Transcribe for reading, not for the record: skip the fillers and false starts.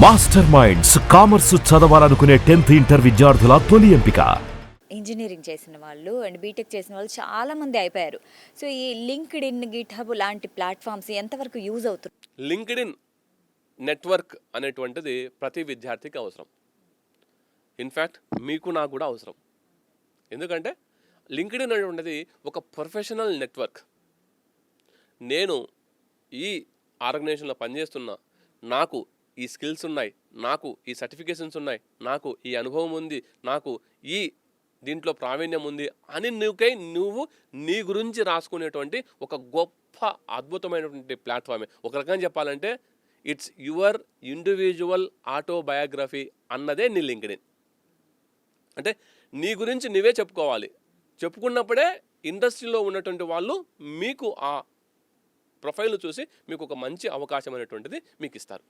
Master minds commerce చదవాలనుకునే 10th inter విద్యార్థుల తొలి ఎంపిక. ఇంజనీరింగ్ చేసిన వాళ్ళు అండ్ బీటెక్ చేసిన వాళ్ళు చాలామంది అయిపోయారు. సో ఈ లింక్డ్ ఇన్, గిట్హబ్ లాంటి ప్లాట్ఫామ్స్ ఎంతవరకు యూజ్ అవుతుంది? లింక్డ్ ఇన్ నెట్వర్క్ అనేటువంటిది ప్రతి విద్యార్థికి అవసరం. ఇన్ఫ్యాక్ట్ మీకు నాకు కూడా అవసరం. ఎందుకంటే లింక్డ్ ఇన్ అనేటువంటిది ఒక ప్రొఫెషనల్ నెట్వర్క్. నేను ఈ ఆర్గనైజేషన్లో పనిచేస్తున్నా, నాకు ఈ స్కిల్స్ ఉన్నాయి, నాకు ఈ సర్టిఫికేషన్స్ ఉన్నాయి, నాకు ఈ అనుభవం ఉంది, నాకు ఈ దీంట్లో ప్రావీణ్యం ఉంది అని నువ్వు నీ గురించి రాసుకునేటువంటి ఒక గొప్ప అద్భుతమైనటువంటి ప్లాట్ఫామే. ఒక రకంగా చెప్పాలంటే ఇట్స్ యువర్ ఇండివిజువల్ ఆటోబయోగ్రఫీ అన్నదే నీ లింక్డ్ ఇన్. అంటే నీ గురించి నువ్వే చెప్పుకోవాలి. చెప్పుకున్నప్పుడే ఇండస్ట్రీలో ఉన్నటువంటి వాళ్ళు మీకు ఆ ప్రొఫైల్ చూసి మీకు ఒక మంచి అవకాశం అనేటువంటిది మీకు ఇస్తారు.